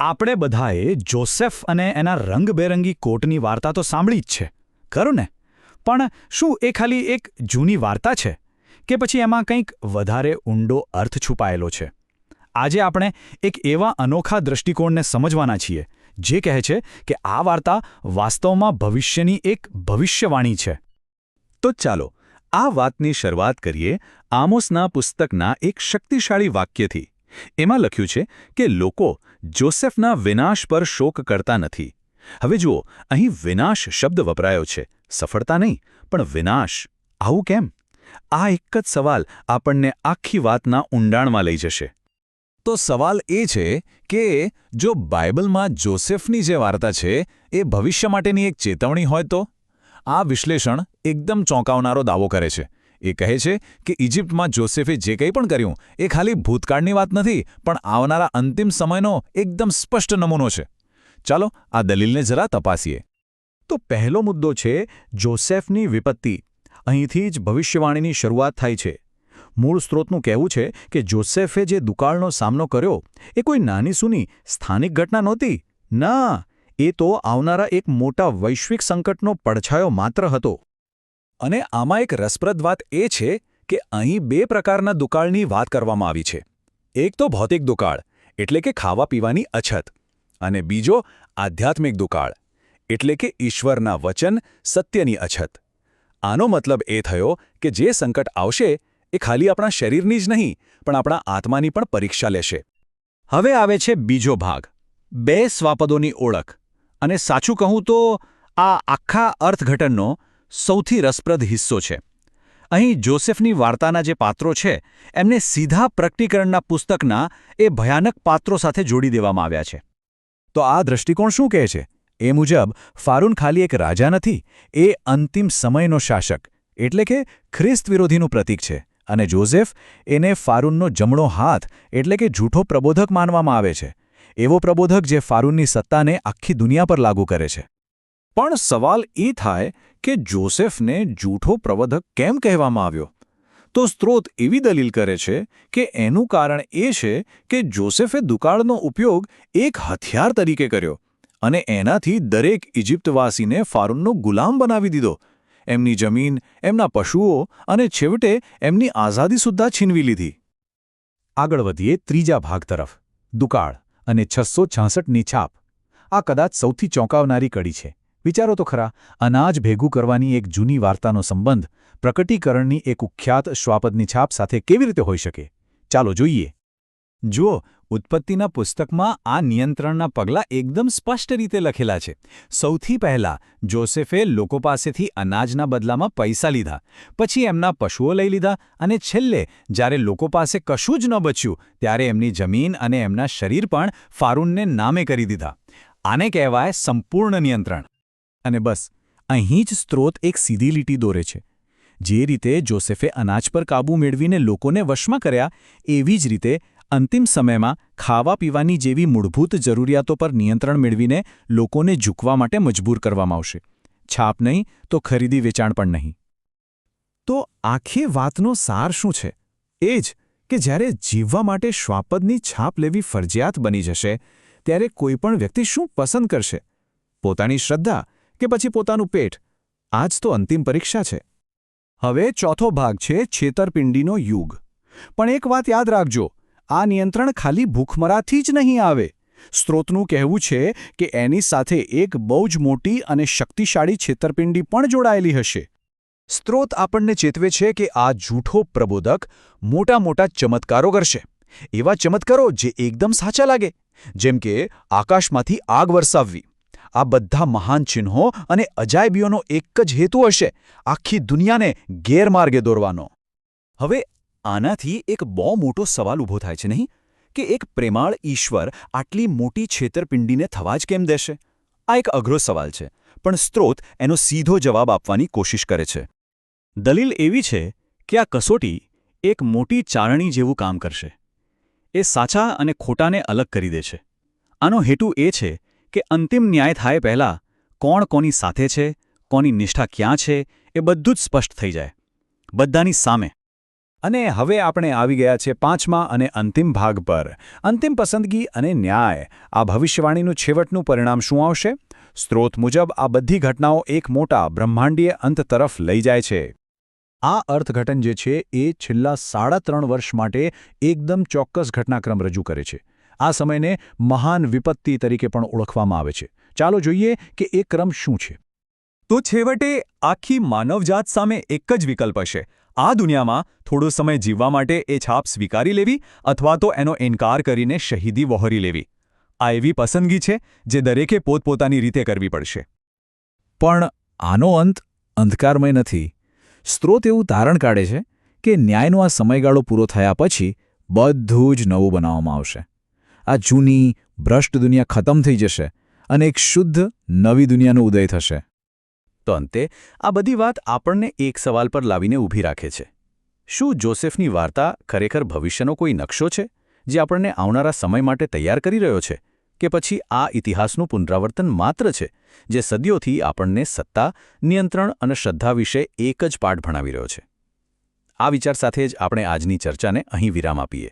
આપણે બધાએ જોસેફ અને એના રંગબેરંગી કોટની વાર્તા તો સાંભળી જ છે, ખરું ને? પણ શું એ ખાલી એક જૂની વાર્તા છે કે પછી એમાં કંઈક વધારે ઊંડો અર્થ છુપાયેલો છે? આજે આપણે એક એવા અનોખા દૃષ્ટિકોણને સમજવાના છીએ જે કહે છે કે આ વાર્તા વાસ્તવમાં ભવિષ્યની એક ભવિષ્યવાણી છે. તો ચાલો આ વાતની શરૂઆત કરીએ આમોસના પુસ્તકના એક શક્તિશાળી વાક્યથી. એમાં લખ્યું છે કે લોકો જોસેફના વિનાશ પર શોક કરતા નથી. હવે જુઓ, અહીં વિનાશ શબ્દ વપરાયો છે, સફળતા નહીં પણ વિનાશ. આવું કેમ? આ એક જ સવાલ આપણને આખી વાતના ઊંડાણમાં લઈ જશે. તો સવાલ એ છે કે જો બાઇબલમાં જોસેફની જે વાર્તા છે એ ભવિષ્ય માટેની એક ચેતવણી હોય તો? આ વિશ્લેષણ એકદમ ચોંકાવનારો દાવો કરે છે. એ કહે છે કે ઇજિપ્તમાં જોસેફે જે કંઈ પણ કર્યું એ ખાલી ભૂતકાળની વાત નથી, પણ આવનારા અંતિમ સમયનો એકદમ સ્પષ્ટ નમૂનો છે. ચાલો આ દલીલને જરા તપાસીએ. તો પહેલો મુદ્દો છે જોસેફની વિપત્તિ. અહીંથી જ ભવિષ્યવાણીની શરૂઆત થાય છે. મૂળ સ્ત્રોતનું કહેવું છે કે જોસેફે જે દુકાળનો સામનો કર્યો એ કોઈ નાની સૂની સ્થાનિક ઘટના નહોતી. ના, એ તો આવનારા એક મોટા વૈશ્વિક સંકટનો પડછાયો માત્ર હતો. અને આમાં એક રસપ્રદ વાત એ છે કે અહીં બે પ્રકારના દુકાળની વાત કરવામાં આવી છે. એક તો ભૌતિક દુકાળ, એટલે કે ખાવા પીવાની અછત, અને બીજો આધ્યાત્મિક દુકાળ, એટલે કે ઈશ્વરના વચન, સત્યની અછત. આનો મતલબ એ થયો કે જે સંકટ આવશે એ ખાલી આપણા શરીરની જ નહીં પણ આપણા આત્માની પણ પરીક્ષા લેશે. હવે આવે છે બીજો ભાગ, બે સ્વાપદોની ઓળખ. અને સાચું કહું તો આ આખા અર્થઘટનનો સૌથી રસપ્રદ હિસ્સો છે. અહીં જોસેફની વાર્તાના જે પાત્રો છે એમને સીધા પ્રકટીકરણના પુસ્તકના એ ભયાનક પાત્રો સાથે જોડી દેવામાં આવ્યા છે. તો આ દૃષ્ટિકોણ શું કહે છે? એ મુજબ ફારૂન ખાલી એક રાજા નથી, એ અંતિમ સમયનો શાસક, એટલે કે ખ્રિસ્ત વિરોધીનું પ્રતીક છે. અને જોસેફ એને ફારૂનનો જમણો હાથ, એટલે કે જૂઠો પ્રબોધક માનવામાં આવે છે. એવો પ્રબોધક જે ફારૂનની સત્તાને આખી દુનિયા પર લાગુ કરે છે. પણ સવાલ એ થાય કે જોસેફને જૂઠો પ્રબોધક કેમ કહેવામાં આવ્યો? તો સ્ત્રોત એવી દલીલ કરે છે કે એનું કારણ એ છે કે જોસેફે દુકાળનો ઉપયોગ એક હથિયાર તરીકે કર્યો અને એનાથી દરેક ઇજિપ્તવાસીને ફારૂનનો ગુલામ બનાવી દીધો. એમની જમીન, એમના પશુઓ અને છેવટે એમની આઝાદી સુદ્ધા છીનવી લીધી. આગળ વધીએ ત્રીજા ભાગ તરફ, દુકાળ અને 666ની છાપ. આ કદાચ સૌથી ચોંકાવનારી કડી છે. વિચારો તો ખરા, અનાજ ભેગું કરવાની એક જૂની વાર્તાનો સંબંધ પ્રકટીકરણની એક કુખ્યાત શ્વાપદની છાપ સાથે કેવી રીતે હોઈ શકે? ચાલો જોઈએ. જુઓ, ઉત્પત્તિના પુસ્તકમાં આ નિયંત્રણના પગલાં એકદમ સ્પષ્ટ રીતે લખેલા છે. સૌથી પહેલાં જોસેફે લોકો પાસેથી અનાજના બદલામાં પૈસા લીધા, પછી એમના પશુઓ લઈ લીધા અને છેલ્લે જ્યારે લોકો પાસે કશું જ ન બચ્યું ત્યારે એમની જમીન અને એમના શરીર પણ ફારૂનને નામે કરી દીધા. આને કહેવાય સંપૂર્ણ નિયંત્રણ. અને બસ અહીં જ સ્ત્રોત એક સીધી લીટી દોરે છે. જે રીતે જોસેફે અનાજ પર કાબૂ મેળવીને લોકોને વશમાં કર્યા, એવી જ રીતે અંતિમ સમયમાં ખાવા પીવાની જેવી મૂળભૂત જરૂરિયાતો પર નિયંત્રણ મેળવીને લોકોને ઝૂકવા માટે મજબૂર કરવામાં આવશે. છાપ નહીં તો ખરીદી વેચાણ પણ નહીં. તો આખી વાતનો સાર શું છે? એ જ કે જ્યારે જીવવા માટે શ્વાપદની છાપ લેવી ફરજિયાત બની જશે ત્યારે કોઈપણ વ્યક્તિ શું પસંદ કરશે? પોતાની શ્રદ્ધા કે પછી પોતાનું પેટ? આ જ તો અંતિમ પરીક્ષા છે. હવે ચોથો ભાગ છે છેતરપિંડીનો યુગ. પણ એક વાત યાદ રાખજો, આ નિયંત્રણ ખાલી ભૂખમરાથી જ નહીં આવે. સ્ત્રોતનું કહેવું છે કે એની સાથે એક બહુ જ મોટી અને શક્તિશાળી છેતરપિંડી પણ જોડાયેલી હશે. સ્ત્રોત આપણને ચેતવે છે કે આ જૂઠો પ્રબોધક મોટા મોટા ચમત્કારો કરશે. એવા ચમત્કારો જે એકદમ સાચા લાગે, જેમ કે આકાશમાંથી આગ વરસાવવી. આ બધા મહાન ચિહ્નો અને અજાયબીઓનો એક જ હેતુ હશે, આખી દુનિયાને ગેરમાર્ગે દોરવાનો. હવે આનાથી એક બહુ મોટો સવાલ ઊભો થાય છે નહીં? કે એક પ્રેમાળ ઈશ્વર આટલી મોટી છેતરપિંડીને થવા જ કેમ દેશે? આ એક અઘરો સવાલ છે, પણ સ્ત્રોત એનો સીધો જવાબ આપવાની કોશિશ કરે છે. દલીલ એવી છે કે આ કસોટી એક મોટી ચાળણી જેવું કામ કરશે. એ સાચા અને ખોટાને અલગ કરી દે છે. આનો હેતુ એ છે કે અંતિમ ન્યાય થાય પહેલાં કોણ કોની સાથે છે, કોની નિષ્ઠા ક્યાં છે, એ બધું જ સ્પષ્ટ થઈ જાય. બધાની સામે. અને હવે આપણે આવી ગયા છે 5મા અને અંતિમ ભાગ પર. અંતિમ પસંદગી અને ન્યાય. આ ભવિષ્યવાણીનું છેવટનું પરિણામ શું આવશે? સ્ત્રોત મુજબ આ બધી ઘટનાઓ એક મોટા બ્રહ્માંડીય અંત તરફ લઈ જાય છે. આ અર્થઘટન જે છે એ છેલ્લા 3.5 વર્ષ માટે એકદમ ચોક્કસ ઘટનાક્રમ રજૂ કરે છે. આ સમયને મહાન વિપત્તિ તરીકે પણ ઓળખવામાં આવે છે. ચાલો જોઈએ કે એ ક્રમ શું છે. તો છેવટે આખી માનવજાત સામે એક જ વિકલ્પ હશે. આ દુનિયામાં થોડો સમય જીવવા માટે એ છાપ સ્વીકારી લેવી અથવા તો એનો ઇનકાર કરીને શહીદી વહોરી લેવી. આ એવી પસંદગી છે જે દરેકે પોતપોતાની રીતે કરવી પડશે. પણ આનો અંત અંધકારમય નથી. સ્ત્રોત એવું તારણ કાઢે છે કે ન્યાયનો આ સમયગાળો પૂરો થયા પછી બધું જ નવું બનાવવામાં આવશે. આ જૂની ભ્રષ્ટ દુનિયા ખતમ થઈ જશે અને એક શુદ્ધ નવી દુનિયાનો ઉદય થશે. તો અંતે આ બધી વાત આપણને એક સવાલ પર લાવીને ઊભી રાખે છે. શું જોસેફની વાર્તા ખરેખર ભવિષ્યનો કોઈ નકશો છે જે આપણને આવનારા સમય માટે તૈયાર કરી રહ્યો છે, કે પછી આ ઇતિહાસનું પુનરાવર્તન માત્ર છે જે સદીઓથી આપણને સત્તા, નિયંત્રણ અને શ્રદ્ધા વિશે એક જ પાઠ ભણાવી રહ્યો છે? આ વિચાર સાથે જ આપણે આજની ચર્ચાને અહીં વિરામ આપીએ.